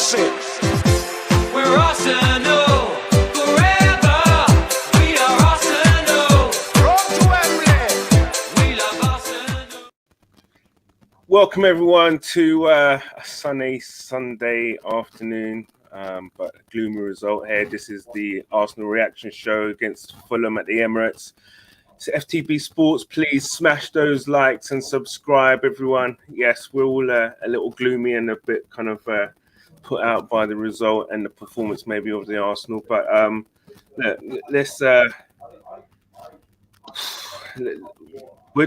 Chelsea. We're Arsenal. Forever. We are Arsenal. Run to Wembley. We love Arsenal. Welcome everyone to a sunny Sunday afternoon, but a gloomy result here. This is the Arsenal reaction show against Fulham at the Emirates. So FTB Sports, please smash those likes and subscribe, everyone. Yes, we're all a little gloomy and a bit kind of put out by the result and the performance maybe of the Arsenal. But let's where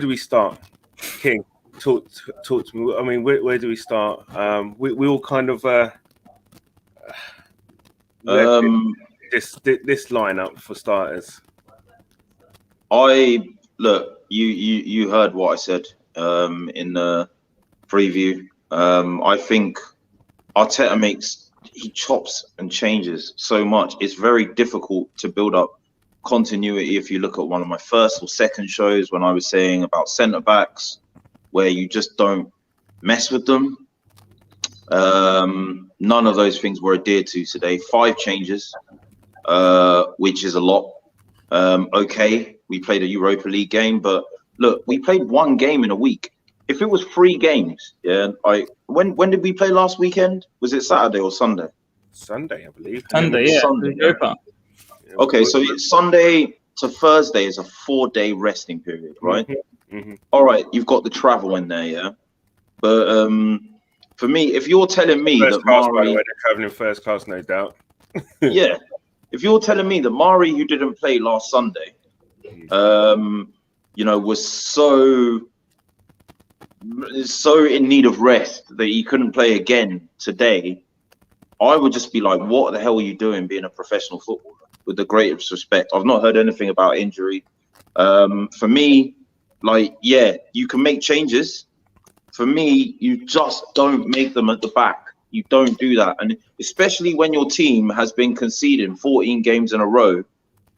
do we start? King, talk to me. I mean, where do we start? We all kind of this lineup for starters. You heard what I said in the preview. I think Arteta he chops and changes so much. It's very difficult to build up continuity. If you look at one of my first or second shows when I was saying about centre backs, where you just don't mess with them. None of those things were adhered to today. 5 changes, which is a lot. Okay, we played a Europa League game, but look, we played 1 game in a week. If it was 3 games, when did we play last weekend? Was it Saturday or Sunday? Sunday, I believe. Sunday, yeah. Sunday. Europa. Okay, so it's Sunday to Thursday is a 4-day resting period, right? Mm-hmm. All right, you've got the travel in there, yeah. But for me, if you're telling me First that class, by the Mari, way, they're traveling first class, no doubt. yeah, if you're telling me that Mari, who didn't play last Sunday, was so in need of rest that he couldn't play again today, I would just be like, what the hell are you doing being a professional footballer? With the greatest respect, I've not heard anything about injury. For me, you can make changes. For me, you just don't make them at the back. You don't do that. And especially when your team has been conceding 14 games in a row,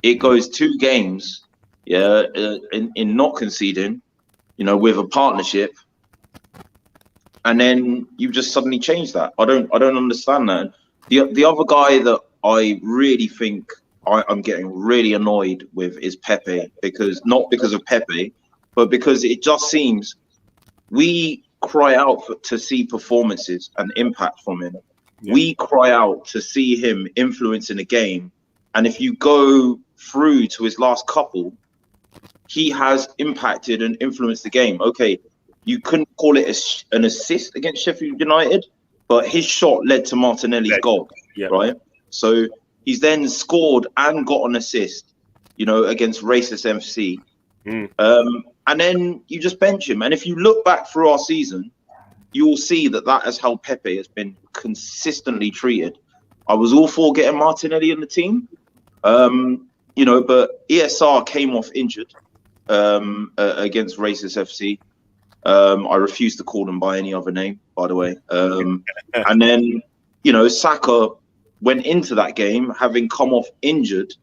it goes 2 games, in not conceding, with a partnership. And then you just suddenly change that. I don't understand that. The other guy that I really think I'm getting really annoyed with is Pepe, not because of Pepe, but because it just seems we cry out to see performances and impact from him. Yeah. We cry out to see him influencing a game. And if you go through to his last couple, he has impacted and influenced the game. Okay, you couldn't call it an assist against Sheffield United, but his shot led to Martinelli's goal, right? So he's then scored and got an assist, against Racist FC. And then you just bench him. And if you look back through our season, you will see that is how Pepe has been consistently treated. I was all for getting Martinelli in the team, but ESR came off injured against Racist FC. I refuse to call them by any other name, by the way. And then, Saka went into that game having come off injured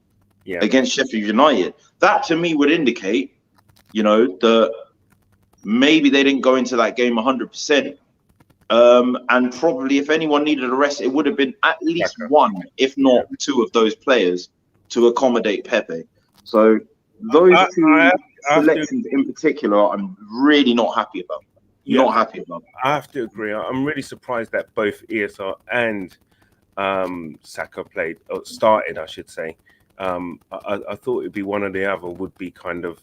against Sheffield United. That to me would indicate, that maybe they didn't go into that game 100%. And probably if anyone needed a rest, it would have been at least 1, if not 2 of those players to accommodate Pepe. So those 2 selections in particular, I'm really not happy about. Not happy about. I have to agree. I'm really surprised that both ESR and Saka started, I should say. I thought it'd be one or the other would be kind of,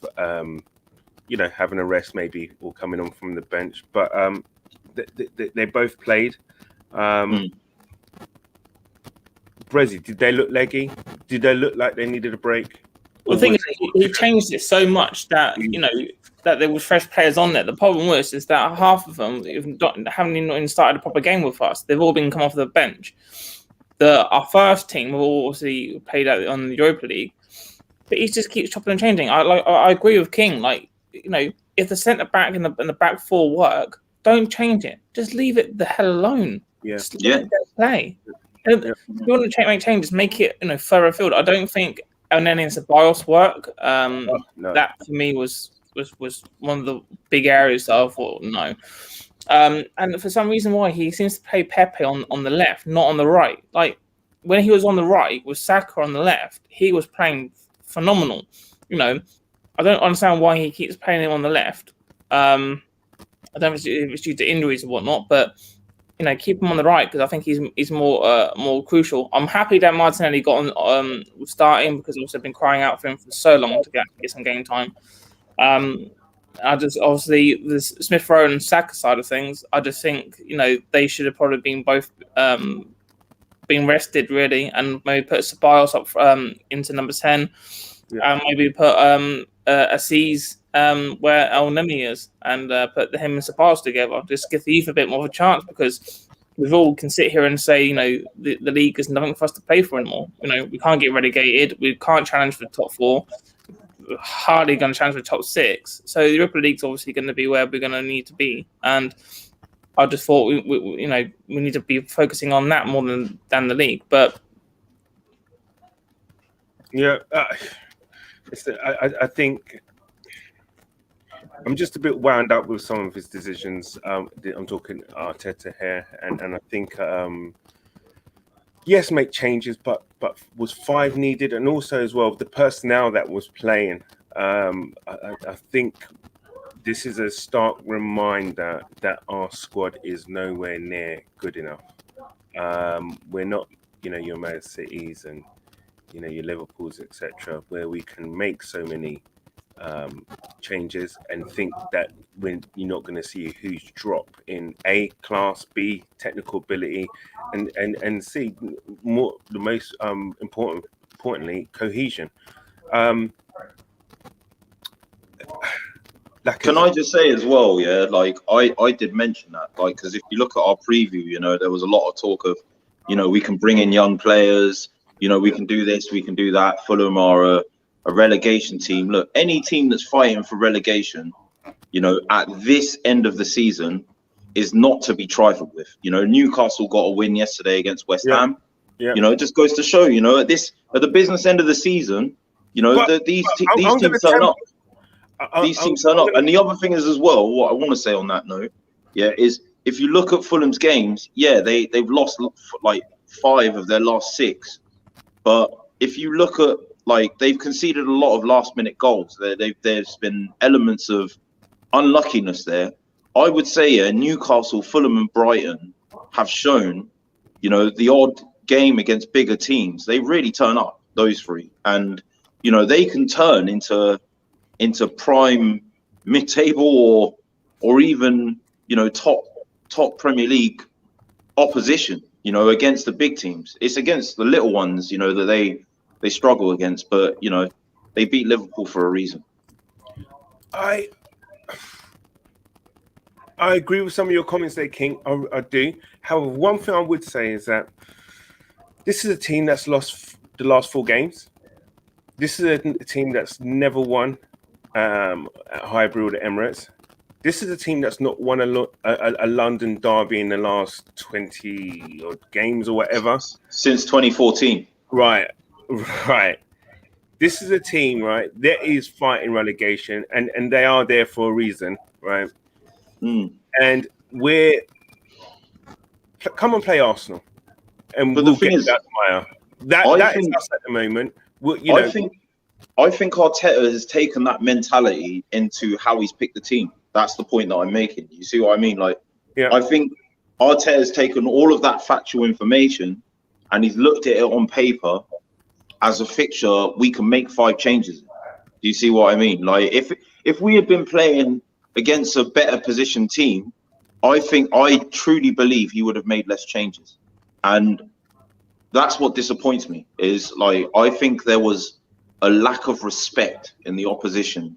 having a rest maybe or coming on from the bench. But they both played. Brezzy, did they look leggy? Did they look like they needed a break? Well, the thing is, he changed it so much that, that there was fresh players on there. The problem is that half of them haven't even started a proper game with us. They've all been come off the bench. Our first team will obviously played out on the Europa League, but he just keeps chopping and changing. I agree with King. If the centre back and the back 4 work, don't change it. Just leave it the hell alone. Just let it play. If you want to make changes, make it further afield. I don't think Elneny and Ceballos work. No. That for me was one of the big areas that I thought no. And for some reason why he seems to play Pepe on the left, not on the right. Like when he was on the right with Saka on the left, he was playing phenomenal. You know, I don't understand why he keeps playing him on the left. I don't know if it's due to injuries or whatnot, but you know, keep him on the right because I think he's more crucial. I'm happy that Martinelli got on starting because also been crying out for him for so long to get some game time. I just obviously the Smith Rowe and Saka side of things. I just think they should have probably been both being rested really, and maybe put Ceballos up into number 10, and maybe put Aziz where El Nemi is, and put him and Ceballos together. Just give the youth a bit more of a chance because we all can sit here and say the league is nothing for us to play for anymore. We can't get relegated. We can't challenge for the top 4. Hardly going to challenge for the top 6. So the Europa League's obviously going to be where we're going to need to be, and I just thought we need to be focusing on that more than the league. But yeah, I think I'm just a bit wound up with some of his decisions. I'm talking Arteta here, and I think yes, make changes, but was 5 needed? And also as well, the personnel that was playing, I think this is a stark reminder that our squad is nowhere near good enough. We're not, your Man Cities and, your Liverpools, etc., where we can make so many changes and think that when you're not going to see a huge drop in A class, B technical ability, and C the most importantly cohesion. Can I just say as well, yeah, like I did mention that, like, because if you look at our preview, there was a lot of talk of, we can bring in young players, we can do this, we can do that. Fulham are a relegation team. Look, any team that's fighting for relegation, at this end of the season is not to be trifled with. Newcastle got a win yesterday against West Ham. Yeah. It just goes to show, at the business end of the season, these teams turn up. These teams turn up. And the other thing is as well, what I want to say on that note, is if you look at Fulham's games, they've lost like 5 of their last 6. But if you look at, like, they've conceded a lot of last-minute goals. There's been elements of unluckiness there. I would say Newcastle, Fulham and Brighton have shown, the odd game against bigger teams. They really turn up, those 3. And, they can turn into prime mid-table or even, top Premier League opposition, against the big teams. It's against the little ones, that they struggle against, but they beat Liverpool for a reason. I agree with some of your comments there, King. I do. However, one thing I would say is that this is a team that's lost the last 4 games. This is a team that's never won at Highbury or the Emirates. This is a team that's not won a London derby in the last 20 odd games or whatever since 2014. Right. This is a team, right, that is fighting relegation, and they are there for a reason, right? And come and play Arsenal, and we'll get that fire. That is us at the moment. I think Arteta has taken that mentality into how he's picked the team. That's the point that I'm making. You see what I mean? Like, I think Arteta has taken all of that factual information and he's looked at it on paper as a fixture. We can make 5 changes. Do you see what I mean? Like, if we had been playing against a better positioned team, I truly believe he would have made less changes. And that's what disappoints me, is like, I think there was a lack of respect in the opposition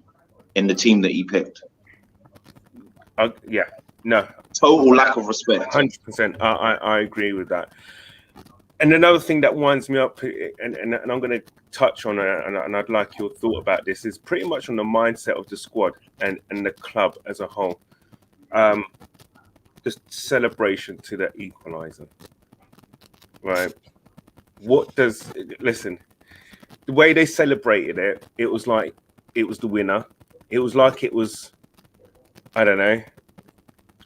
in the team that he picked. Total lack of respect. 100%. I agree with that. And another thing that winds me up, and I'm going to touch on it, and I'd like your thought about this, is pretty much on the mindset of the squad and the club as a whole. The celebration to the equaliser, right? Listen, the way they celebrated it, it was like it was the winner. It was like it was, I don't know,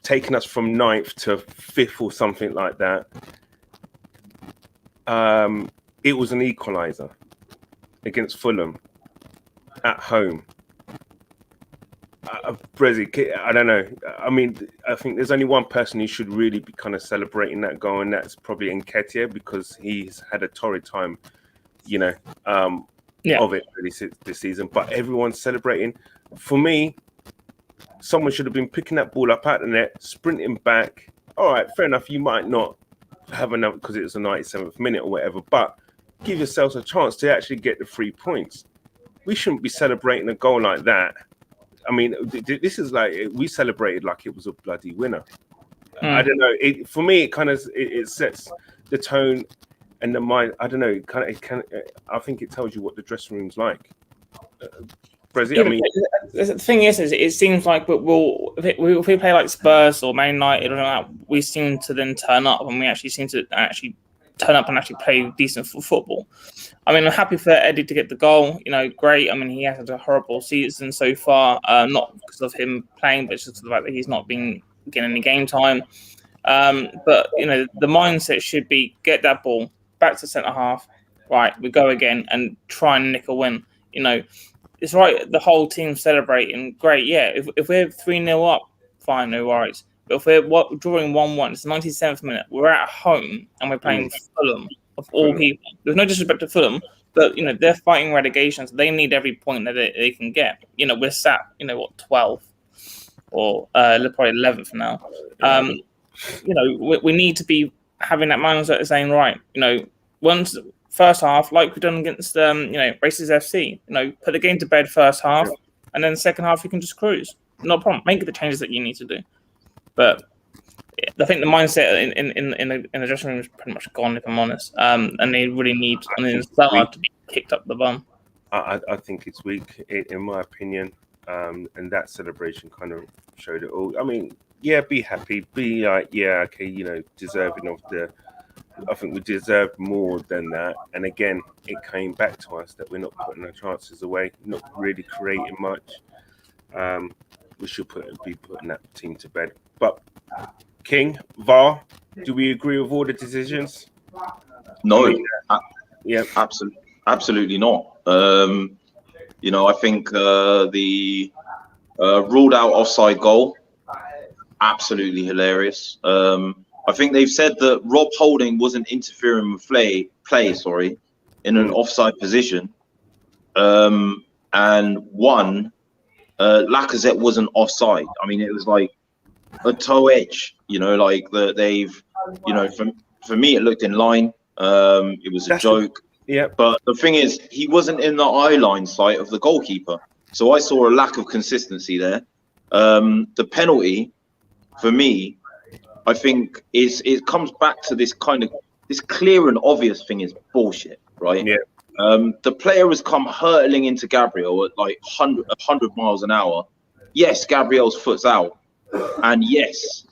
taken us from 9th to 5th or something like that. It was an equaliser against Fulham at home. Brezzy, I don't know. I mean, I think there's only one person who should really be kind of celebrating that goal, and that's probably Nketiah, because he's had a torrid time, you know, of it really this season. But everyone's celebrating. For me, someone should have been picking that ball up out the net, sprinting back. All right, fair enough. You might not have enough because it was the 97th minute or whatever, but give yourselves a chance to actually get the 3 points. We shouldn't be celebrating a goal like that. I mean, this is like, we celebrated like it was a bloody winner. I don't know. For me, it kind of it sets the tone and the mind. I don't know. I think it tells you what the dressing room's like. Brezzy, I mean, the thing is it seems like if we play like Spurs or Man United or that, we seem to then turn up, and we actually seem to turn up and actually play decent football. I mean, I'm happy for Eddie to get the goal. You know, great. I mean, he has had a horrible season so far, not because of him playing, but just the fact that he's not been getting any game time. But, you know, the mindset should be get that ball back to centre half. Right, we go again and try and nick a win. You know, it's right. The whole team celebrating. Great. Yeah. If we're 3-0 up, fine, no worries. But if we're drawing 1-1, it's the 97th minute. We're at home and we're playing Fulham, of all people. There's no disrespect to Fulham, but, you know, they're fighting relegation, so they need every point that they can get. You know, we're sat, 12th or probably 11th now. You know, we need to be having that mindset saying, right, you know, once first half, like we've done against, Racers FC, you know, put the game to bed first half, and then second half you can just cruise. No problem. Make the changes that you need to do. But I think the mindset in the dressing room is pretty much gone, if I'm honest. And they really need Salah to be kicked up the bum. I think it's weak, in my opinion. And that celebration kind of showed it all. I mean, yeah, be happy. Be like, yeah, okay, deserving of the... I think we deserve more than that. And again, it came back to us that we're not putting our chances away, not really creating much. We should be putting that team to bed. But King, VAR, do we agree with all the decisions? No, yeah, absolutely not. I think the ruled out offside goal, absolutely hilarious. I think they've said that Rob Holding wasn't interfering with play, in an offside position. And Lacazette wasn't offside. I mean, it was like a toe edge, for me, it looked in line. It was a joke. Yeah. But the thing is, he wasn't in the eye line sight of the goalkeeper. So I saw a lack of consistency there. The penalty, for me, I think it comes back to this clear and obvious thing is bullshit, right? Yeah. The player has come hurtling into Gabriel at like 100 miles an hour. Yes, Gabriel's foot's out. And yes,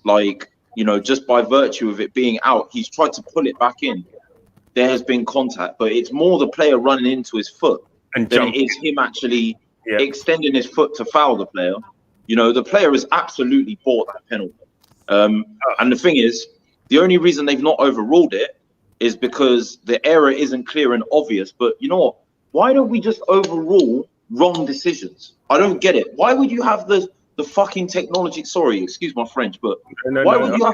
just by virtue of it being out, he's tried to pull it back in. There has been contact, but it's more the player running into his foot than it is him actually extending his foot to foul the player. The player has absolutely bought that penalty. And the thing is, the only reason they've not overruled it is because the error isn't clear and obvious. But you know what? Why don't we just overrule wrong decisions? I don't get it. Why would you have the fucking technology? Sorry, excuse my French, but why would you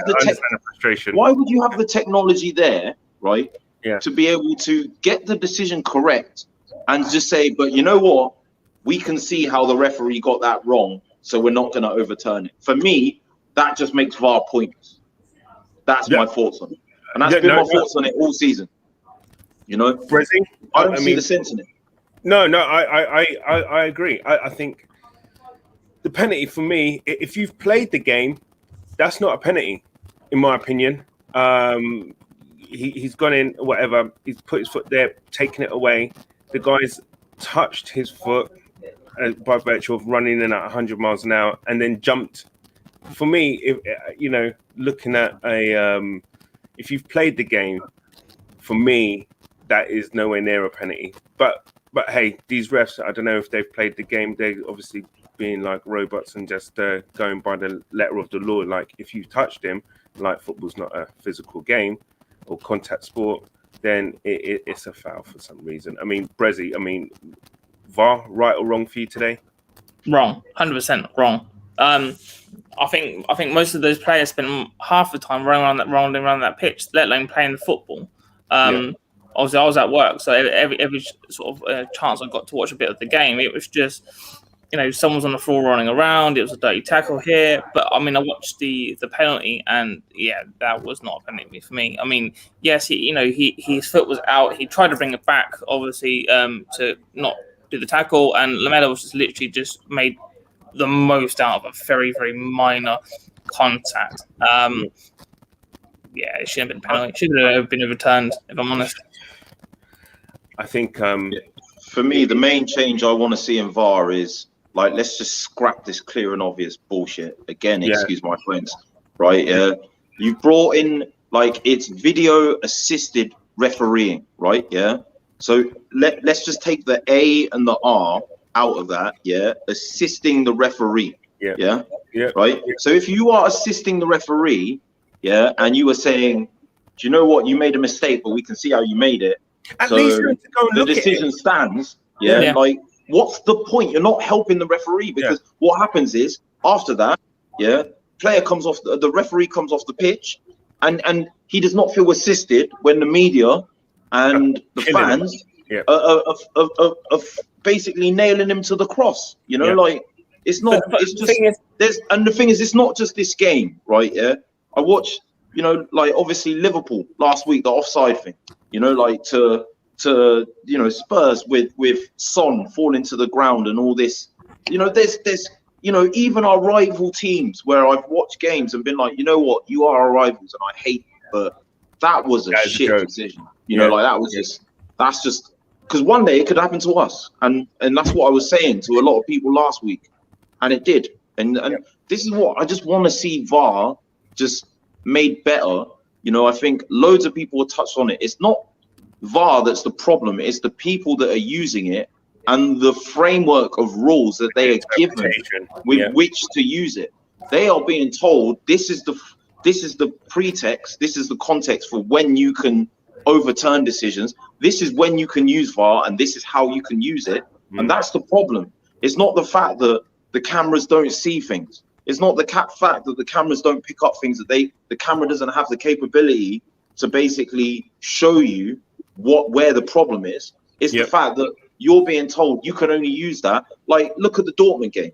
have the technology there, right? Yeah. To be able to get the decision correct and just say, but you know what? We can see how the referee got that wrong, so we're not going to overturn it. For me, that just makes VAR pointless. That's my thoughts on it. And that's been my thoughts on it all season. Brezzy, I don't see the sense in it. No, I agree. I think the penalty for me, if you've played the game, that's not a penalty, in my opinion. He's gone in, whatever. He's put his foot there, taken it away. The guy's touched his foot by virtue of running in at 100 miles an hour and then jumped. For me, if looking at if you've played the game, for me, that is nowhere near a penalty. But hey, these refs, I don't know if they've played the game. They obviously being like robots and just going by the letter of the law. Like if you touched him, like football's not a physical game or contact sport, then it's a foul for some reason. I mean, Brezzy, VAR, right or wrong for you today? Wrong, 100% wrong. I think most of those players spend half the time rolling around that pitch, let alone playing the football. Obviously, I was at work, so every sort of chance I got to watch a bit of the game, it was just, someone's on the floor running around. It was a dirty tackle here, but I watched the penalty, and yeah, that was not a penalty for me. Yes, his foot was out. He tried to bring it back, obviously, to not do the tackle, and Lamela was just made the most out of a very, very minor contact. Yeah, it shouldn't have been a penalty. It should have been overturned, if I'm honest. I think for me, the main change I want to see in VAR is, like, let's just scrap this clear and obvious bullshit. Again, excuse my French, right? You brought in, like, it's video assisted refereeing, right? Yeah. So let's just take the A and the R out of that, assisting the referee, right? So if you are assisting the referee, and you were saying, do you know what, you made a mistake, but we can see how you made it, at so least to go and the look at decision it. stands, like, what's the point? You're not helping the referee, because what happens is, after that, player comes off, the referee comes off the pitch, and he does not feel assisted when the media and the fans are basically nailing him to the cross. Like, it's not. It's just the thing is, it's not just this game, right? I watched, like, obviously Liverpool last week, the offside thing. Like to Spurs with Son falling to the ground and all this. There's even our rival teams where I've watched games and been like, you know what, you are our rivals, and I hate you, but that was a shit decision. Like, that was that's just because one day it could happen to us, and that's what I was saying to a lot of people last week, and it did. And this is what I just want to see VAR just made better. I think loads of people have touched on it. It's not VAR that's the problem. It's the people that are using it and the framework of rules that they are given with which to use it. They are being told this is the pretext, this is the context for when you can overturn decisions. This is when you can use VAR, and this is how you can use it. And that's the problem. It's not the fact that the cameras don't see things. It's not the fact that the cameras don't pick up things, that the camera doesn't have the capability to basically show you where the problem is. It's the fact that you're being told you can only use that. Like, look at the Dortmund game,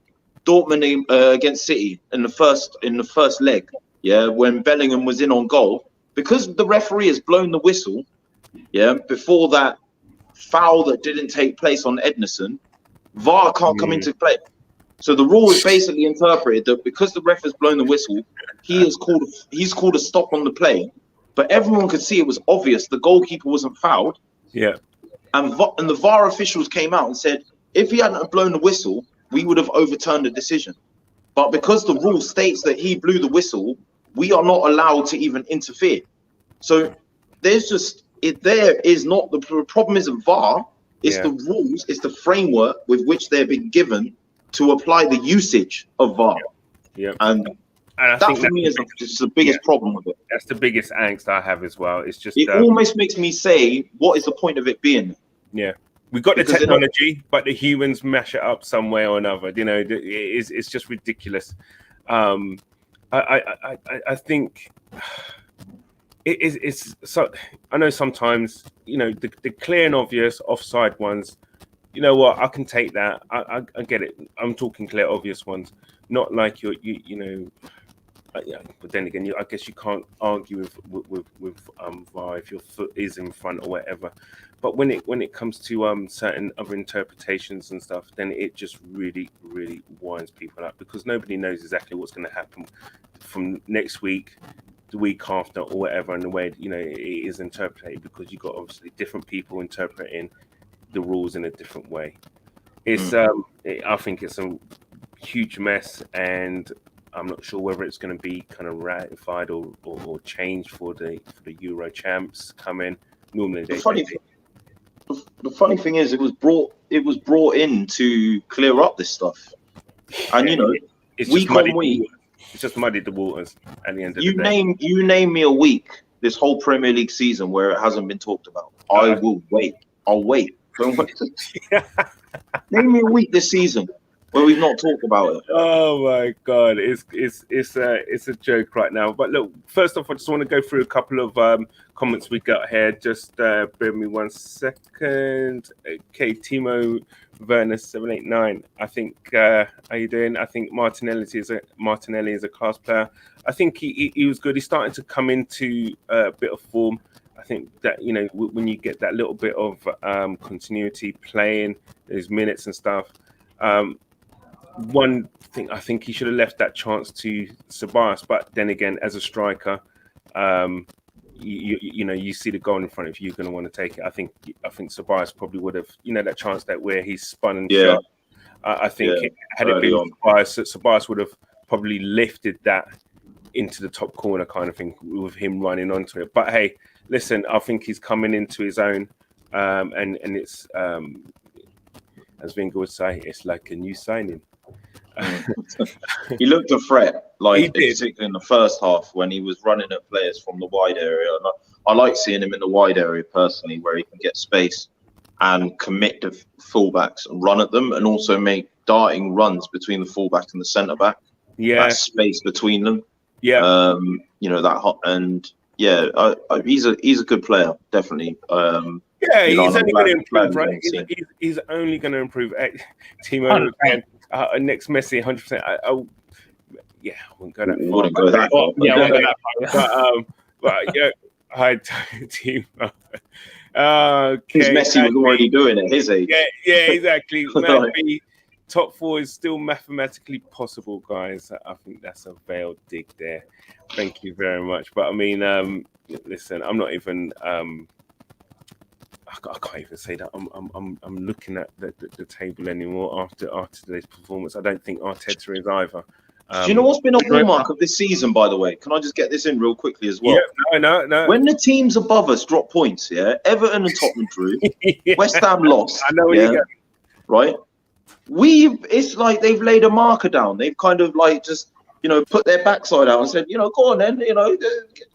against City in the first leg. When Bellingham was in on goal, because the referee has blown the whistle. Before that foul that didn't take place on Ednison, VAR can't come into play. So the rule is basically interpreted that because the ref has blown the whistle, he's called a stop on the play. But everyone could see it was obvious the goalkeeper wasn't fouled. And the VAR officials came out and said, if he hadn't blown the whistle, we would have overturned the decision. But because the rule states that he blew the whistle, we are not allowed to even interfere. So there is not the problem isn't VAR. It's the rules, it's the framework with which they've been given to apply the usage of VAR. And that for me is just the biggest problem with it. That's the biggest angst I have as well. It's just it almost makes me say, what is the point of it being? We got the technology, but the humans mash it up some way or another. It's just ridiculous. I think it's so. I know sometimes the clear and obvious offside ones. You know what? I can take that. I get it. I'm talking clear, obvious ones, not like but then again, I guess you can't argue with VAR if your foot is in front or whatever. But when it comes to certain other interpretations and stuff, then it just really, really winds people up, because nobody knows exactly what's going to happen from next week, the week after, or whatever, and the way it is interpreted, because you've got obviously different people interpreting the rules in a different way. It's I think it's a huge mess, and I'm not sure whether it's going to be kind of ratified or changed for the Euro champs coming. Normally, the funny thing is, it was brought in to clear up this stuff. And it's week just on week, it's just muddied the waters at the end of the day. you name me a week this whole Premier League season where it hasn't been talked about. I will wait. I'll wait. Don't wait. Name me a week this season where we've not talked about it. Oh my God, it's a joke right now. But look, first off, I just want to go through a couple of comments we got here. Just bear with me 1 second. Okay, Timo Werner 789. I think how you doing? I think Martinelli is a class player. I think he was good. He's starting to come into a bit of form. I think that when you get that little bit of continuity playing those minutes and stuff. One thing, I think he should have left that chance to Ceballos, but then again, as a striker, you see the goal in front of you, you're going to want to take it. I think Ceballos probably would have, that chance where he spun and shot. I think had it been Ceballos would have probably lifted that into the top corner kind of thing with him running onto it. But hey, listen, I think he's coming into his own, and it's as Wenger would say, it's like a new signing. He looked a threat, particularly in the first half when he was running at players from the wide area. And I like seeing him in the wide area personally, where he can get space and commit to fullbacks and run at them, and also make darting runs between the fullback and the centre back. Yeah, that space between them. Yeah, that hot and he's a good player, definitely. He's only going to improve, right? He's only going to improve. Timo again, next Messi, 100%. I wouldn't go that far. Wouldn't go that far. Yeah, I won't go that far. But yeah, hi, Timo. Okay, Messi was already doing it at his age. Yeah, exactly. Maybe top 4 is still mathematically possible, guys. I think that's a veiled dig there. Thank you very much. But I mean, listen, I'm not even. I can't even say that. I'm looking at the table anymore after today's performance. I don't think Arteta is either. Do you know what's been a hallmark of this season, by the way? Can I just get this in real quickly as well? Yeah, no. When the teams above us drop points, Everton and Tottenham drew, West Ham lost. I know where you go. Right? It's like they've laid a marker down. They've kind of just put their backside out and said, go on then,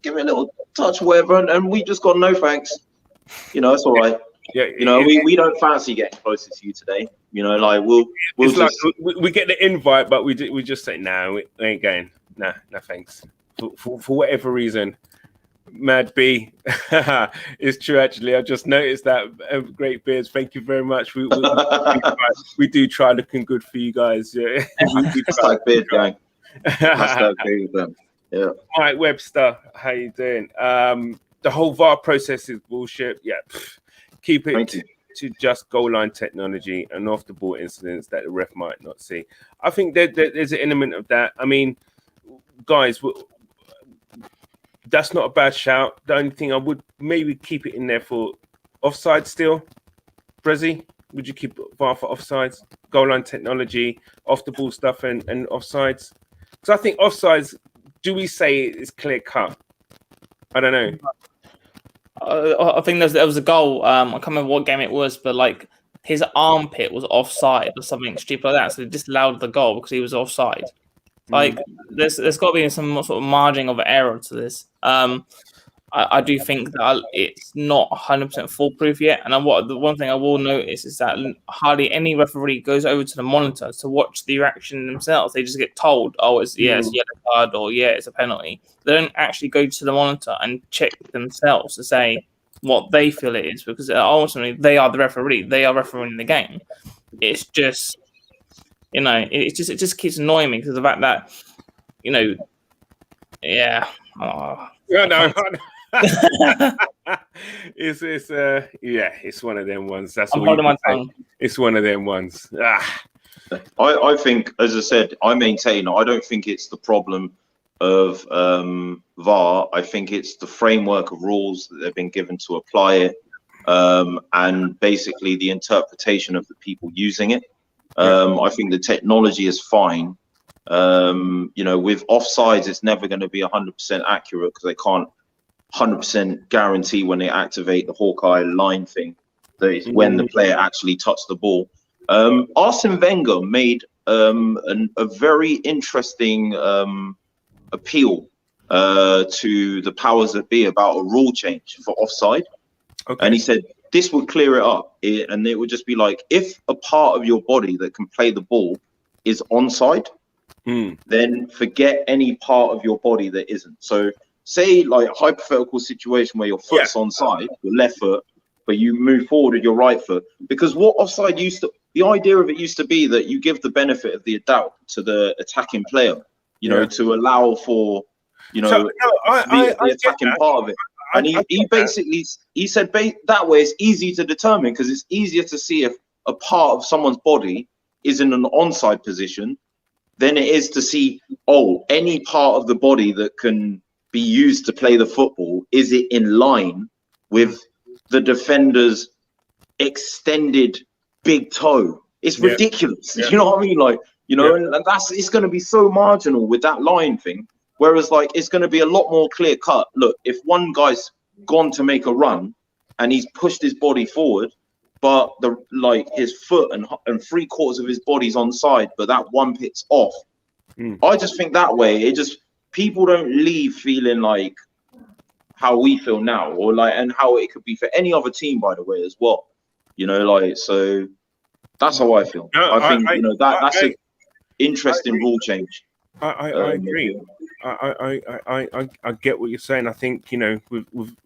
give me a little touch, whatever, and we just got no thanks. It's all right. Yeah, we don't fancy getting closer to you today. We'll it's just we get the invite, but we just say no, we ain't going. Nah, no thanks. For whatever reason, Mad B, it's true. Actually, I just noticed that. Great beards, thank you very much. We do try looking good for you guys. Yeah, hashtag beard gang. Hashtag beard them. Yeah. Mike Webster, how you doing? The whole VAR process is bullshit. Yeah, keep it to just goal line technology and off the ball incidents that the ref might not see. I think there's an element of that. I mean, guys, that's not a bad shout. The only thing I would maybe keep it in there for offside still. Brezzy, would you keep VAR for offsides, goal line technology, off the ball stuff, and offsides? Because I think offsides, do we say it's clear cut? I don't know. I think there was a goal. I can't remember what game it was, but his armpit was offside or something stupid like that. So they disallowed the goal because he was offside. There's got to be some sort of margin of error to this. I do think that it's not 100% foolproof yet. And the one thing I will notice is that hardly any referee goes over to the monitor to watch the reaction themselves. They just get told, it's a yellow card or it's a penalty. They don't actually go to the monitor and check themselves to say what they feel it is, because ultimately they are the referee. They are refereeing the game. It's just, it just keeps annoying me because of the fact that, it's one of them ones. That's I'm holding my tongue. It's one of them ones. I think, as I said, I maintain. I don't think it's the problem of VAR. I think it's the framework of rules that they've been given to apply it, and basically the interpretation of the people using it. I think the technology is fine. With offsides, it's never going to be 100% accurate because they can't 100% guarantee when they activate the Hawkeye line thing that it's when the player actually touched the ball. Arsene Wenger made a very interesting appeal to the powers that be about a rule change for offside. Okay. And he said this would clear it up. And it would just be like, if a part of your body that can play the ball is onside, then forget any part of your body that isn't. So say like a hypothetical situation where your foot's onside, your left foot, but you move forward with your right foot. Because what offside the idea of it used to be that you give the benefit of the doubt to the attacking player, you know, to allow for, you know, the attacking part of it. And he basically, he said that way it's easy to determine because it's easier to see if a part of someone's body is in an onside position than it is to see, any part of the body that can be used to play the football, is it in line with the defender's extended big toe? It's ridiculous. You know what I mean? Like, you know, and it's going to be so marginal with that line thing. Whereas, like, it's going to be a lot more clear cut. Look, if one guy's gone to make a run and he's pushed his body forward, but his foot and 3/4 of his body's on side, but that one bit's off. I just think that way, people don't leave feeling like how we feel now, or like, and how it could be for any other team, by the way, as well. You know, like, so that's how I feel. I think that's an interesting rule change. I agree. I get what you're saying. I think, you know, with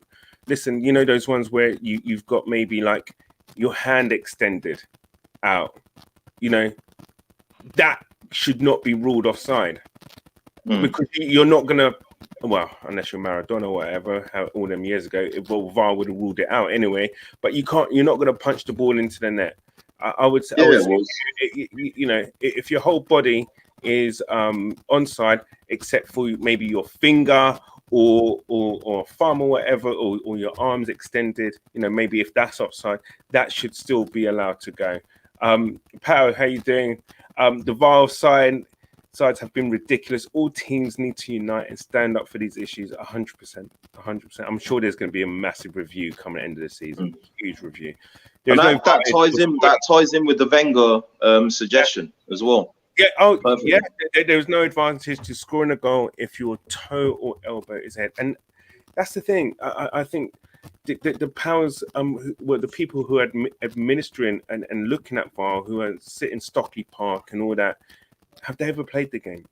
listen, you know, those ones where you've got maybe like your hand extended out, you know, that should not be ruled offside because you're not gonna, well, unless you're Maradona or whatever, all them years ago, VAR would have ruled it out anyway. But you're not gonna punch the ball into the net. I would say, you know, if your whole body is onside, except for maybe your finger or thumb or whatever, or your arms extended, you know, maybe if that's offside, that should still be allowed to go. Pao, how you doing? The VAR sides have been ridiculous. All teams need to unite and stand up for these issues. 100%. I'm sure there's going to be a massive review coming at the end of the season. Huge review. And that ties in with the Wenger suggestion as well. Yeah. There's no advantage to scoring a goal if your toe or elbow is ahead, and that's the thing. I think the powers, were the people who are administering and looking at VAR, who are sitting Stockley Park and all that. Have they ever played the game?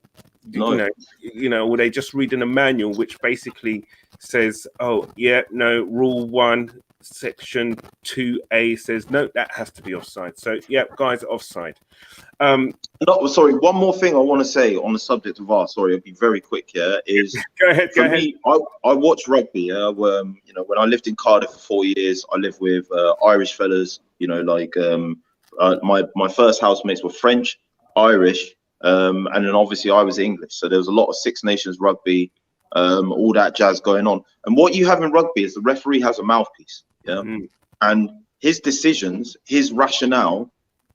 No. You know, or they just reading a manual which basically says, rule 1. Section 2A says no, that has to be offside. So guys, offside. Sorry, one more thing I want to say on the subject of VAR. Sorry, I'll be very quick here. Go ahead. I watch rugby. When I lived in Cardiff for 4 years, I lived with Irish fellas. You know, like my first housemates were French, Irish, and then obviously I was English. So there was a lot of Six Nations rugby, all that jazz going on. And what you have in rugby is the referee has a mouthpiece. And his decisions, his rationale,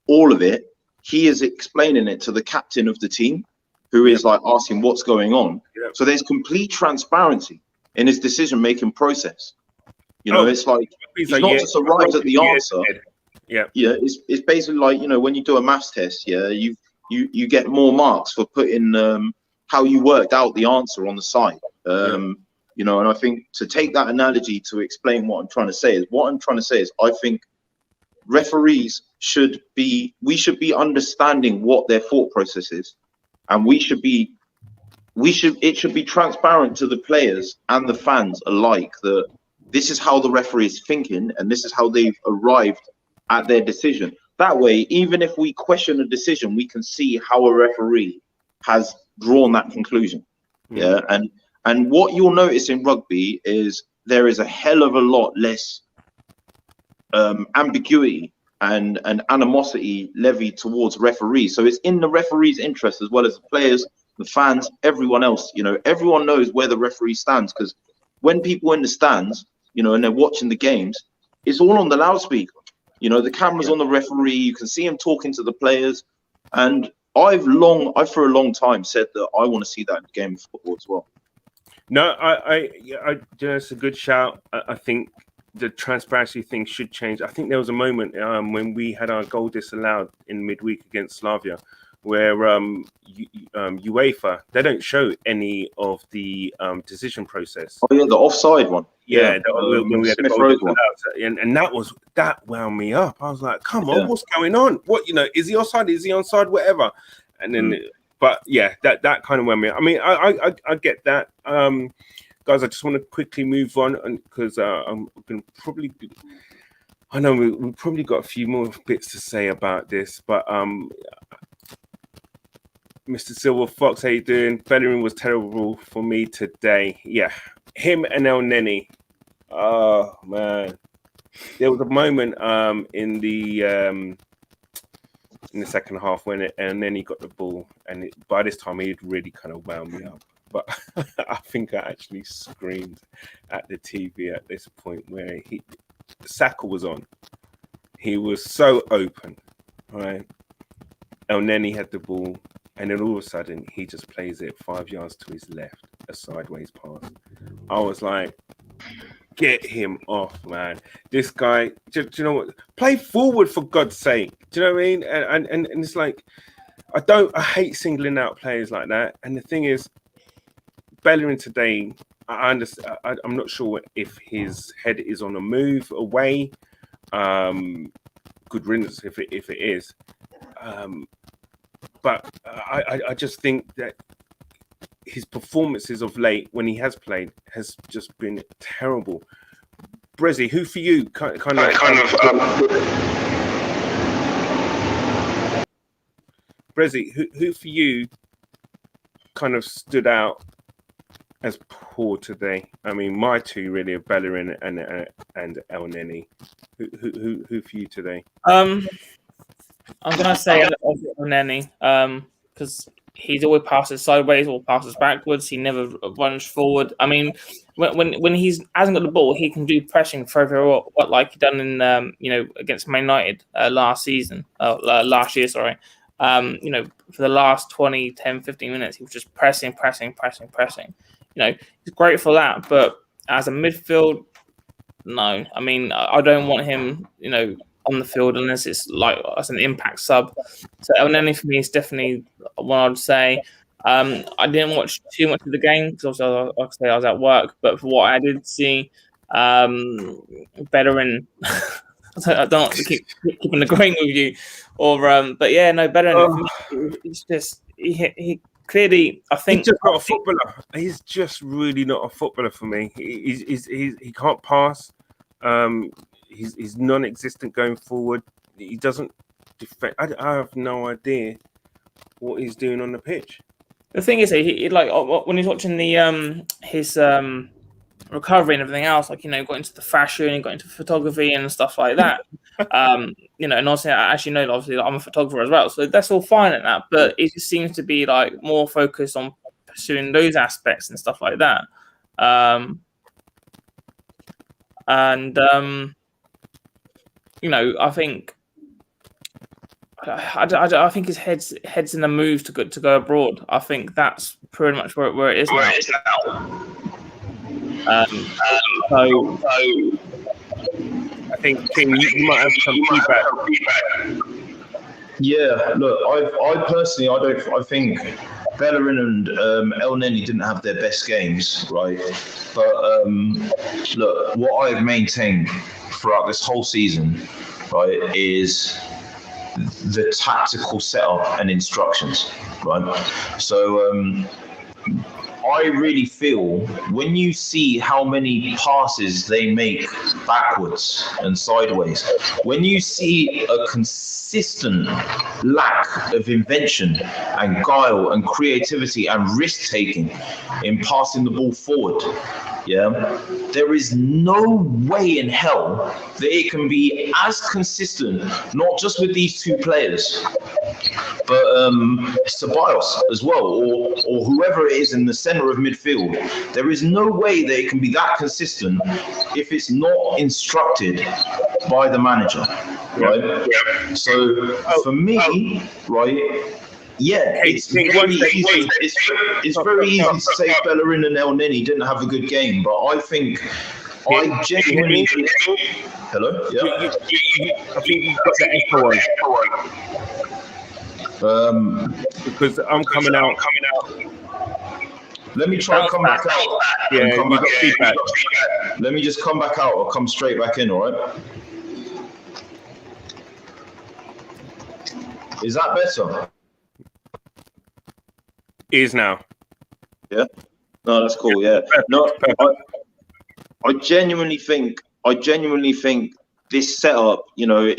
all of it, he is explaining it to the captain of the team, who is like asking what's going on. So there's complete transparency in his decision-making process. You know, it's like he's not just arrived at the answer. It's basically like, you know, when you do a maths test, you get more marks for putting how you worked out the answer on the side. You know, and I think to take that analogy to explain what I'm trying to say is, I think referees should be understanding what their thought process is, and it should be transparent to the players and the fans alike that this is how the referee is thinking and this is how they've arrived at their decision. That way, even if we question a decision, we can see how a referee has drawn that conclusion. And what you'll notice in rugby is there is a hell of a lot less ambiguity and animosity levied towards referees. So it's in the referee's interest, as well as the players, the fans, everyone else. You know, everyone knows where the referee stands, because when people in the stands, you know, and they're watching the games, it's all on the loudspeaker. You know, the camera's on the referee. You can see him talking to the players. And I've for a long time said that I want to see that in the game of football as well. No, I it's a good shout. I think the transparency thing should change. I think there was a moment when we had our goal disallowed in midweek against Slavia, where UEFA, they don't show any of the decision process. Oh yeah, the offside one. Yeah, when we had the goal one. and that wound me up. I was like, come on, what's going on? What, is he offside? Is he onside? Whatever. And then, but yeah, that kind of wound me up. I mean, I get that. Guys, I just want to quickly move on because I'm going to probably. I know we've probably got a few more bits to say about this, but Mr. Silver Fox, how you doing? Bellerin was terrible for me today. Yeah, him and El Neni. Oh man, there was a moment in the second half when El Neni got the ball, and by this time he'd really kind of wound me up. But I think I actually screamed at the TV at this point where Saka was on. He was so open, right? El Neni had the ball. And then all of a sudden, he just plays it 5 yards to his left, a sideways pass. I was like, get him off, man. This guy, do you know what? Play forward for God's sake. Do you know what I mean? And it's like, I hate singling out players like that. And the thing is, Bellerin today, I understand. I'm not sure if his head is on a move away. Good riddance if it is. But I just think that his performances of late, when he has played, has just been terrible. Brezzy, who for you Brezzy, who for you kind of stood out as poor today? I mean, my two really are Bellerin and El Neni. Who for you today? I'm gonna say El Neni, because he's always passes sideways or passes backwards. He never runs forward. I mean, when he hasn't got the ball, he can do pressing very well, like he done in against Man United last year. Sorry. For the last 20, 10, 15 minutes, he was just pressing. He's great for that, but as a midfield, no. I mean, I don't want him, on the field unless it's like as an impact sub. So El Neni for me is definitely what I'd say. I didn't watch too much of the game because I was at work, but for what I did see, Bellerin. I don't want to keep agreeing with you, but yeah, no, Bellerin. It's just he clearly. I think he's just not a footballer. He's just really not a footballer for me. He can't pass. He's non-existent going forward. He doesn't defend. I have no idea what he's doing on the pitch. The thing is, he like when he's watching the his recovery and everything else, like got into the fashion and got into photography and stuff like that. And obviously, I actually know obviously I'm a photographer as well, so that's all fine at that. But it just seems to be like more focused on pursuing those aspects and stuff like that. I think I think his head's in a move to go abroad. I think that's pretty much where it is now. So I think King, you might have some feedback. Yeah, look, I personally, I think Bellerin and El Neni didn't have their best games, right? But look, what I've maintained throughout this whole season, right, is the tactical setup and instructions, right? So I really feel when you see how many passes they make backwards and sideways, when you see a consistent lack of invention and guile and creativity and risk-taking in passing the ball forward, there is no way in hell that it can be as consistent, not just with these two players, but Ceballos as well, or whoever it is in the center of midfield. There is no way that it can be that consistent if it's not instructed by the manager, right? Yeah. So for me, right, yeah, it's very easy to say Bellerin and El Neni didn't have a good game, but I think I genuinely. Hello? Yeah. I think you've got the echo on. Because I'm coming out. Let me try and come back out. Yeah, you got feedback. Let me just come back out or come straight back in, all right? Is that better? Is now. Yeah. No, that's cool. Yeah. No, I genuinely think this setup, you know,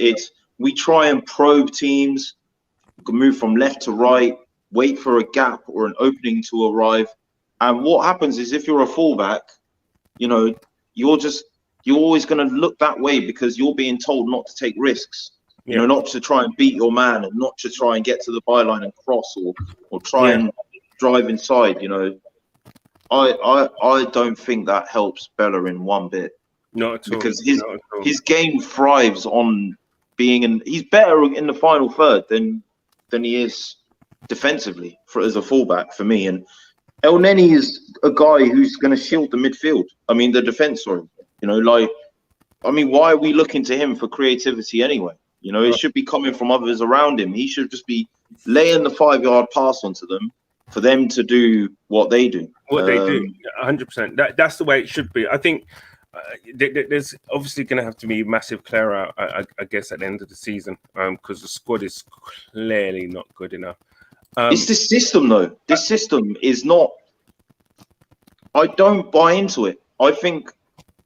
we try and probe teams, move from left to right, wait for a gap or an opening to arrive. And what happens is if you're a fullback, you know, you're always going to look that way because you're being told not to take risks, you know, not to try and beat your man and not to try and get to the byline and cross or try and drive inside, you know. I don't think that helps Bellerin one bit. Not at all. Because his game thrives on being he's better in the final third than he is defensively as a fullback for me. And El Neni is a guy who's going to shield the midfield. I mean, the defense, sorry. You know, like, I mean, why are we looking to him for creativity anyway? You know, it should be coming from others around him. He should just be laying the 5-yard pass onto them for them to do what they do. What they do, 100%. That's the way it should be. I think there's obviously going to have to be massive clear out, I guess, at the end of the season, because the squad is clearly not good enough. It's the system, though. This system is not. I don't buy into it. I think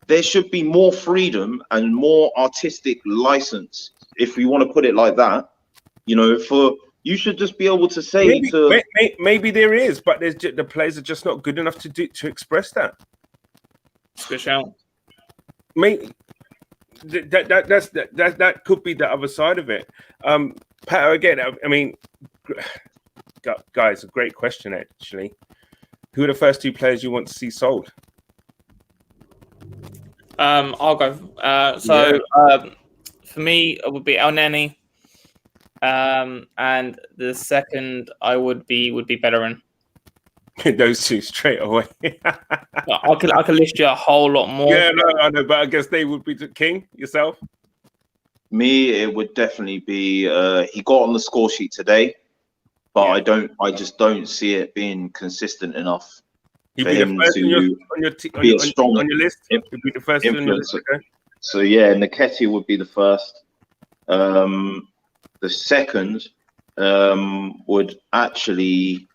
there should be more freedom and more artistic license, if we want to put it like that. You know, you should just be able to say maybe there is, but the players are just not good enough to express that. Good shout. Maybe that could be the other side of it. Pat, again, I mean, guys, a great question actually. Who are the first 2 players you want to see sold? I'll go. For me, it would be El Neni. And the second I would be Bellerin. Those 2 straight away. I could list you a whole lot more. Yeah, no, I know, but I guess they would be King, yourself. Me, it would definitely be. He got on the score sheet today, but I just don't see it being consistent enough. He'd be the first on your list. He'd be the first on your list. Okay. So yeah, Nketiah would be the first. The second would actually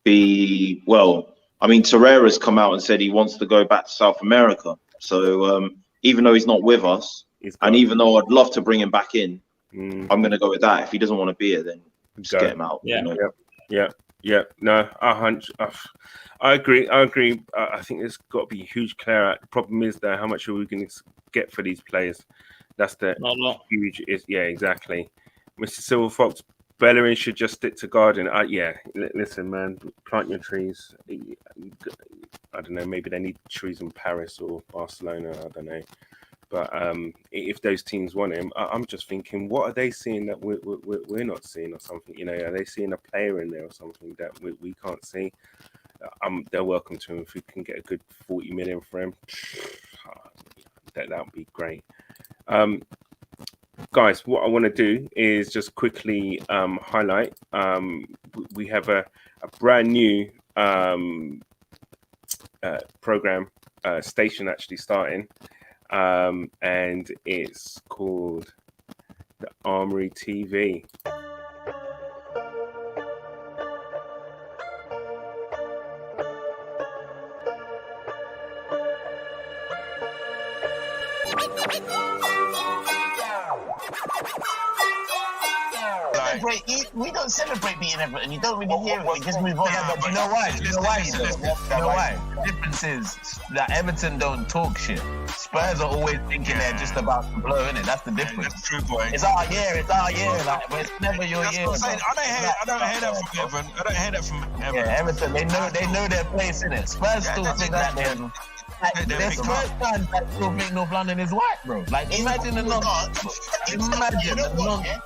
be, well, I mean, Torreira's come out and said he wants to go back to South America. So even though he's not with us, and even though I'd love to bring him back in, I'm going to go with that. If he doesn't want to be here, then just get him out. Yeah, you know? Yeah. No, I agree. I think there's got to be a huge clear out. The problem is that how much are we going to get for these players? That's the huge. Yeah, exactly. Mr. Silver Fox, Bellerin should just stick to garden. Listen, man, plant your trees. I don't know, maybe they need trees in Paris or Barcelona. I don't know. But if those teams want him, I'm just thinking, what are they seeing that we're not seeing or something? You know, are they seeing a player in there or something that we can't see? They're welcome to him. If we can get a good 40 million for him, that would be great. Guys, what I want to do is just quickly highlight. We have a brand new program station actually starting, and it's called the Armoury TV. We don't celebrate beating Everton. You don't really hear it. We just move on. But you know why? You know why? The difference is that Everton don't talk shit. Spurs are always thinking they're just about to blow, innit? That's the difference. That's true, boy. It's our year. Like, but it's never your year. I don't hear that from Everton. I don't hear that from Everton. Yeah, Everton. They know their place, innit? Spurs still think that they're. There's Spurs fans that still think North London is white, bro. Like, imagine the nonsense. Imagine the nonsense.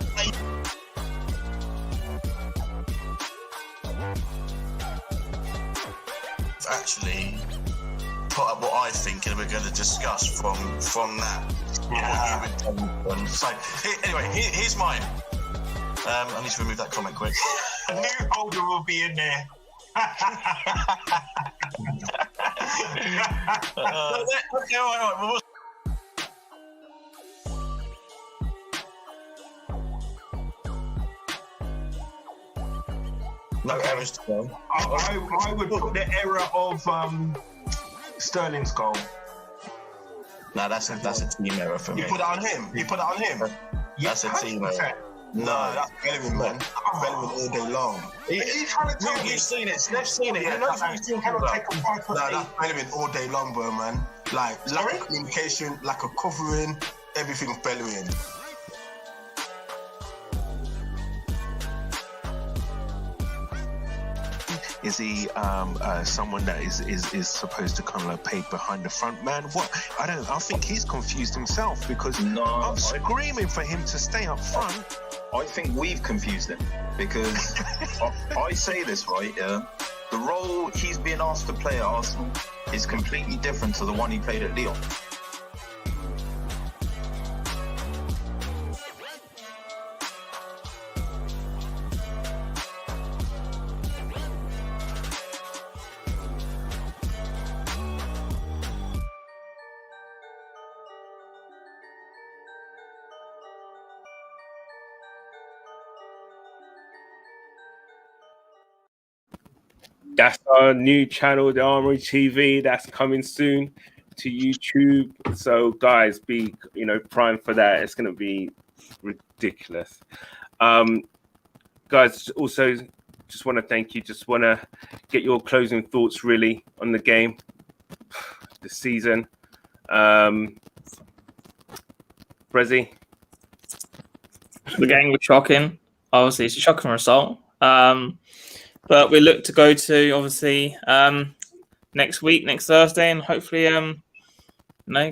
Actually put up what I think, and we're going to discuss from that. Yeah. So anyway, here's mine. I need to remove that comment quick. A new holder will be in there. Okay, all right. No errors to go. I would put the error of Sterling's goal. Nah, that's a team error for me. You put it on him. You put it on him. That's a team error. No, that's Bellerin, man. Bellerin all day long. You've seen it. They've seen it. You know, you cannot take a 5 foot Nah, that's Bellerin all day long, bro, man. Like, lack of communication, lack of covering, everything's Bellerin. Is he someone that is supposed to kind of like play behind the front man? What? I think he's confused himself because I'm screaming for him to stay up front. I think we've confused him because I say this right, yeah. The role he's being asked to play at Arsenal is completely different to the one he played at Lyon. That's our new channel, the Armoury TV. That's coming soon to YouTube. So, guys, be primed for that. It's going to be ridiculous. Guys, also just want to thank you. Just want to get your closing thoughts really on the game, the season. Brezzy? The game was shocking. Obviously, it's a shocking result. But we look to go to obviously next Thursday, and hopefully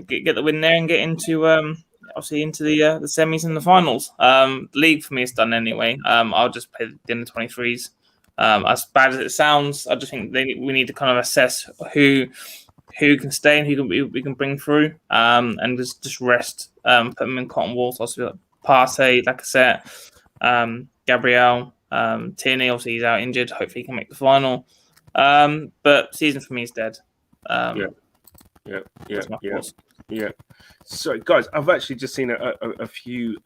get the win there and get into obviously into the semis and the finals. The league for me is done anyway. I'll just play the under 23s. As bad as it sounds, I just think we need to kind of assess who can stay and who we can bring through, and just rest, put them in cotton wool. So also like Partey, Lacazette, Gabriel. Tierney, obviously he's out injured. Hopefully he can make the final. But season for me is dead. Yeah. So, guys, I've actually just seen a few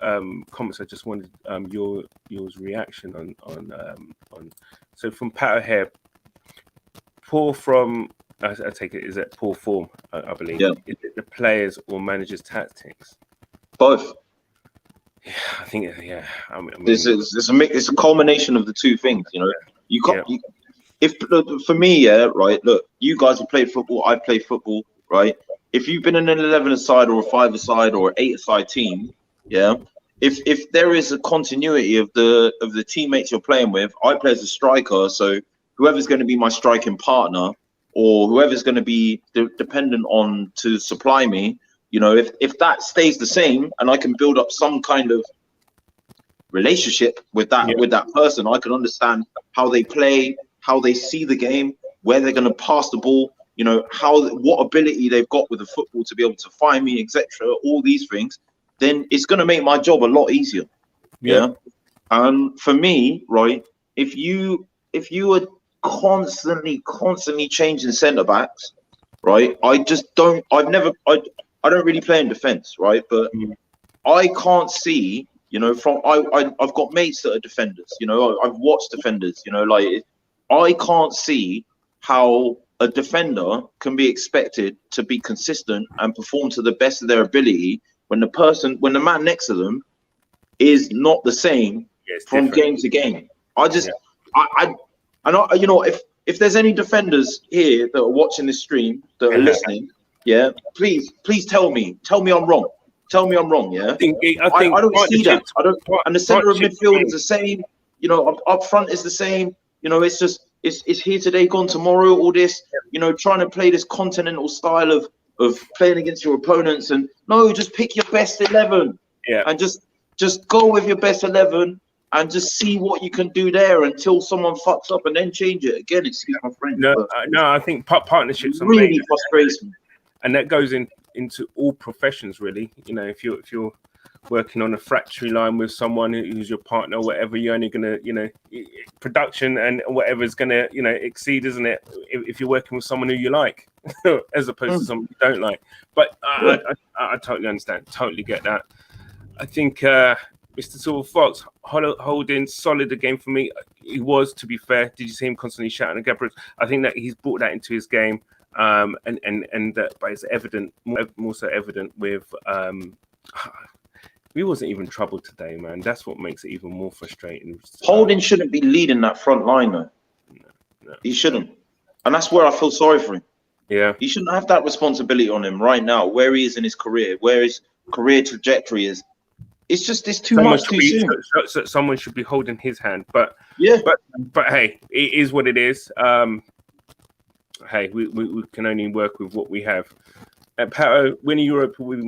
comments. I just wanted yours reaction on. So from Pat O'Hare, poor from I take it is it poor form? I believe. Yeah. Is it the players or managers' tactics? Both. Yeah, I think. Yeah, I mean, it's a culmination of the two things. You can't. If for me, yeah, right. Look, you guys have played football. I play football, right? If you've been in an 11-a-side or a 5-a-side or an 8-a-side team, yeah. If there is a continuity of the teammates you're playing with, I play as a striker, so whoever's going to be my striking partner or whoever's going to be dependent on to supply me. If that stays the same and I can build up some kind of relationship with that person, I can understand how they play, how they see the game, where they're going to pass the ball, what ability they've got with the football to be able to find me, etc. All these things, then it's going to make my job a lot easier. Yeah. And for me, right, if you are constantly changing centre backs, right, I don't really play in defence, right? But I can't see, I've got mates that are defenders, I've watched defenders, I can't see how a defender can be expected to be consistent and perform to the best of their ability when the man next to them is not the same from game to game. If there's any defenders here that are watching this stream that are listening, yeah, please tell me I'm wrong. Tell me I'm wrong. Yeah, I don't see that. I don't. And the center of midfield is the same. Up front is the same. It's just it's here today, gone tomorrow. All this, trying to play this continental style of playing against your opponents, and no, just pick your best 11. Yeah, and just go with your best 11 and just see what you can do there until someone fucks up and then change it again. Excuse my friend. No, I think partnerships are really frustrating. And that goes into all professions, really. If you're working on a factory line with someone who's your partner or whatever, you're only going to, production and whatever is going to, exceed, isn't it? If you're working with someone who you like, as opposed to someone you don't like. But I totally understand, totally get that. I think Mr. Silver Fox holding solid again for me. He was, to be fair. Did you see him constantly shouting at Gabriel? I think that he's brought that into his game, but it's evident, more so evident with. We wasn't even troubled today, man. That's what makes it even more frustrating. Holding shouldn't be leading that front line, though. No. He shouldn't, and that's where I feel sorry for him. Yeah, he shouldn't have that responsibility on him right now, where he is in his career, where his career trajectory is. It's too much too soon. So someone should be holding his hand, but yeah, but hey, it is what it is. Hey, we can only work with what we have. Pato, winning Europe would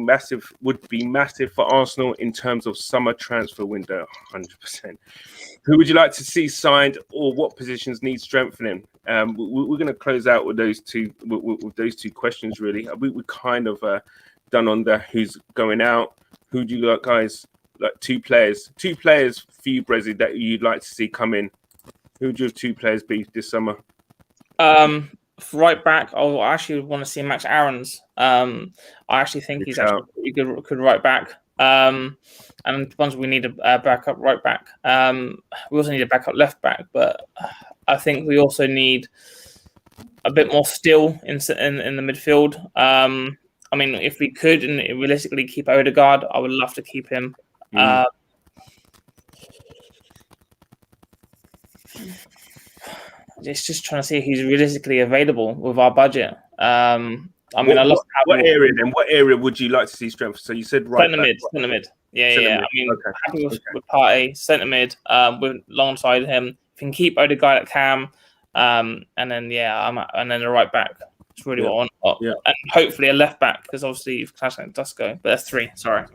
be massive for Arsenal in terms of summer transfer window, 100%. Who would you like to see signed, or what positions need strengthening? We're going to close out with those two questions. Really, we kind of done on the who's going out. Who do you like, guys? Like two players for you, Brezzy, that you'd like to see come in. Who would your two players be this summer? Right back, I actually want to see Max Aarons. I actually think he's actually pretty good right back. And once we need a backup right back, we also need a backup left back. But I think we also need a bit more steel in the midfield. I mean, if we could and realistically keep Odegaard, I would love to keep him. It's just trying to see if he's realistically available with our budget. I mean, what area would you like to see strength? So you said right centre mid. Yeah. I mean, happy with Partey, centre mid, alongside him. If you can keep Odegaard at cam, and then and then the right back. It's really what I want. And hopefully a left back, because obviously you've clashed like Dusko, but that's three. Sorry.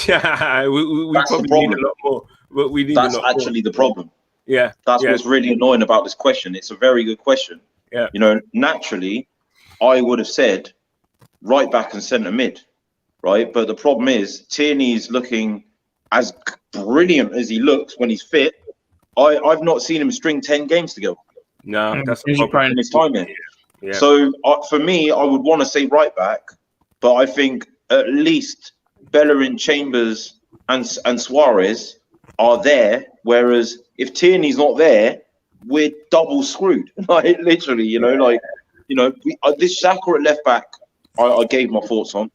Yeah, we probably need a lot more. But we need that's actually the problem. Yeah, that's what's really annoying about this question. It's a very good question. Yeah, naturally, I would have said right back and centre mid, right? But the problem is Tierney's looking as brilliant as he looks when he's fit. I've not seen him string 10 games together. No, that's a problem in his time here. Yeah. So for me, I would want to say right back, but I think at least Bellerin, Chambers, and Suarez are there. Whereas if Tierney's not there, we're double screwed. Like literally, this Xhaka at left back, I gave my thoughts on.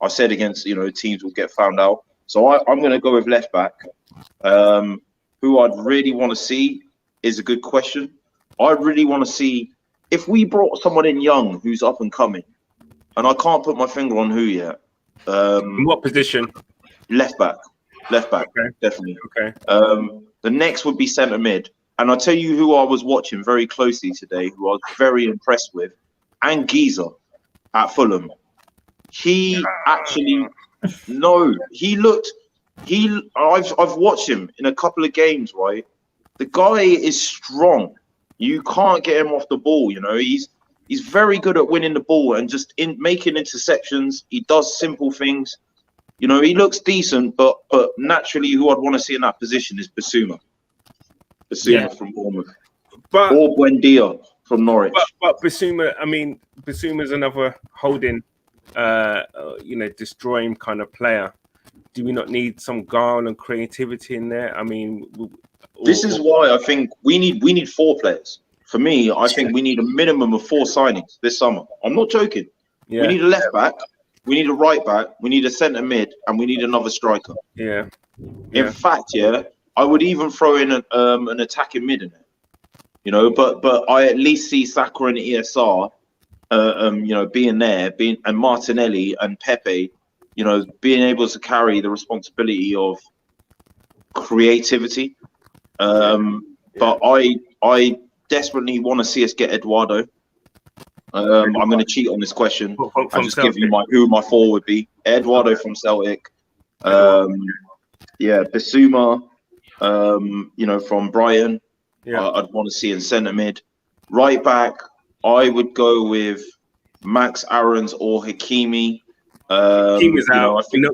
I said against teams will get found out. So I'm going to go with left back. Who I'd really want to see is a good question. I really want to see if we brought someone in young who's up and coming, and I can't put my finger on who yet. In what position? Left back, okay. Definitely. Okay. The next would be centre mid, and I'll tell you who I was watching very closely today, who I was very impressed with, and Giza at Fulham. He actually, I've watched him in a couple of games, right? The guy is strong. You can't get him off the ball, He's very good at winning the ball and just making interceptions. He does simple things. He looks decent, but naturally, who I'd want to see in that position is Basuma. From Bournemouth, or Buendia from Norwich. But Basuma's another holding, destroying kind of player. Do we not need some guile and creativity in there? I mean, this is why I think we need 4 players. For me, I think we need a minimum of 4 signings this summer. I'm not joking. Yeah. We need a left back, we need a right back, we need a centre mid, and we need another striker. Yeah. In fact, I would even throw in an attacking mid in it. But I at least see Saka and ESR, being there, and Martinelli and Pepe, being able to carry the responsibility of creativity. But I desperately want to see us get Eduardo. I'm going to cheat on this question. I'll just give you who my 4 would be. Eduardo from Celtic. Basuma, from Brighton. Yeah. I'd want to see in centre mid. Right back, I would go with Max Aarons or Hakimi. Keane is out. I think,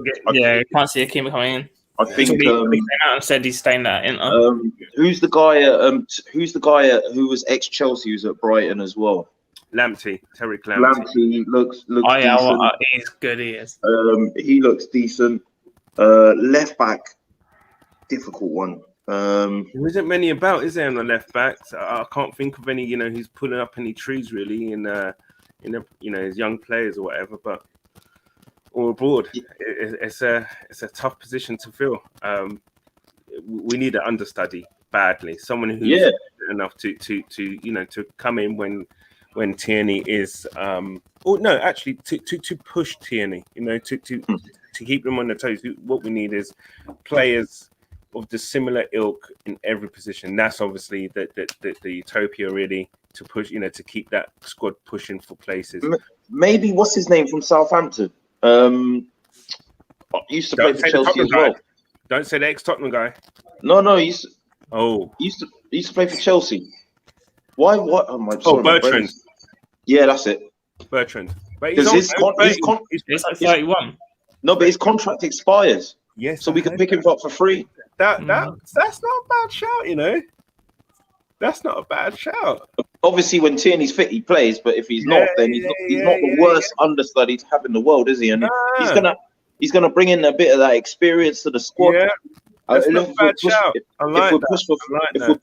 can't see Akima coming in. I think He came out and said he's staying at Inter. who's the guy who was ex-Chelsea, who's at Brighton as well? Lamptey, Terry Lamptey. Lamptey looks decent. He's good. He is. He looks decent. Left back, difficult one. There isn't many about, is there, on the left backs? I can't think of any. Who's pulling up any trees really in his young players or whatever, or abroad. It's a tough position to fill. We need an understudy badly. Someone who's good enough to come in when Tierney is to push Tierney. To keep them on their toes. What we need is players of the similar ilk in every position. That's obviously the utopia really, to push, to keep that squad pushing for places. Maybe what's his name from Southampton? Used to play for Chelsea as well. Don't say the ex-Tottenham guy. No, he used to play for Chelsea. Why? What? Bertrand. Yeah, that's it. Bertrand. But he's like 31. No, but his contract expires. Yes, so we can pick him up for free. That's not a bad shout, That's not a bad shout. Obviously, when Tierney's fit, he plays. But if he's not, then he's not the worst understudy to have in the world, is he? And he's gonna bring in a bit of that experience to the squad. Yeah, that's not a bad shout. If we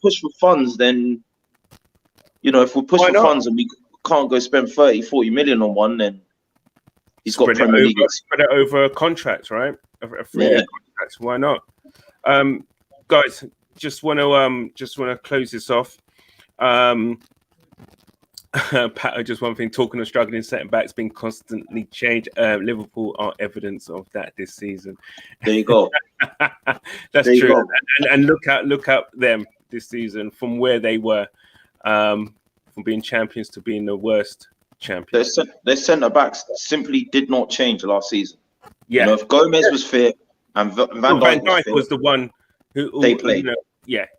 push for funds, then if we push for funds and we can't go spend 30-40 million on one, then he's got Premier League. Spread it over a contract, right? A 3-year contract. Why not? Guys, just want to close this off. Pat, just one thing. Talking of struggling centre backs being constantly changed. Liverpool are evidence of that this season. There you go. That's true. And look at them this season from where they were, from being champions to being the worst champions. Their centre backs simply did not change last season. Yeah, if Gomez was fit and Van Dijk was the one who they played.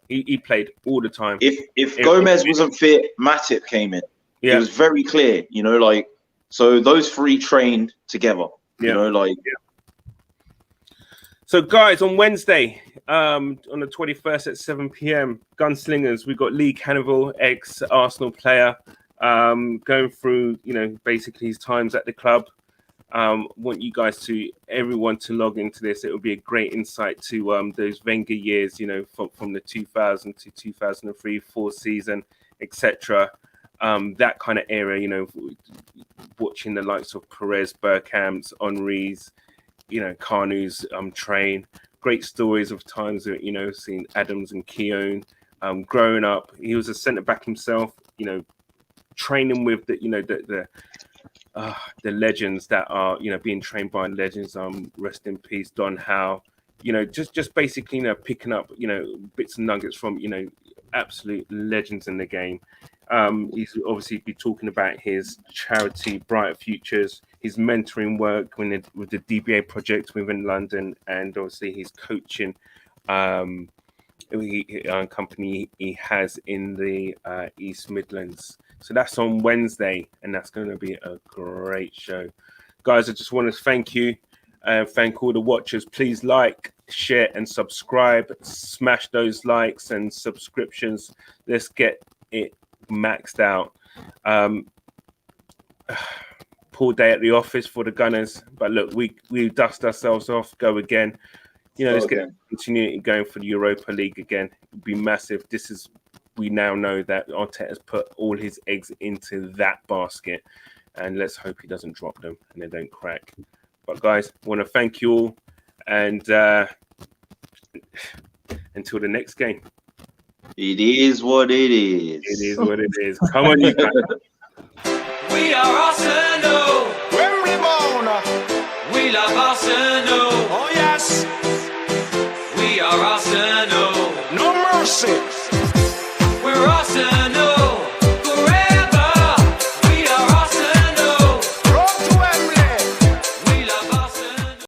He played all the time. If Gomez wasn't fit, Matip came in. It was very clear, so those three trained together. So guys, on Wednesday, on the 21st at 7 p.m, Gunslingers, we've got Lee Cannavale, ex-Arsenal player, going through, basically his times at the club. Want you guys everyone to log into this. It will be a great insight to those Wenger years, from the 2000 to 2003, 4 season, etc. That kind of era, watching the likes of Perez, Bergkamp's, Henry's, Carnou's train. Great stories of times that, seeing Adams and Keown growing up. He was a centre back himself, training with the legends that are, being trained by legends. Rest in peace, Don Howe. Just basically, picking up, bits and nuggets from, absolute legends in the game. He's obviously be talking about his charity, Brighter Futures, his mentoring work with the DBA project within London, and obviously his coaching company he has in the East Midlands. So that's on Wednesday, and that's going to be a great show. Guys, I just want to thank you and thank all the watchers. Please like, share, and subscribe. Smash those likes and subscriptions. Let's get it maxed out. Poor day at the office for the Gunners, but look, we dust ourselves off, go again. Let's get continuity going for the Europa League again. It'd be massive. We now know that Arteta's put all his eggs into that basket, and let's hope he doesn't drop them and they don't crack. But guys, I want to thank you all, and until the next game. It is what it is. It is what it is. Come on, you guys. We are Arsenal. We love Arsenal.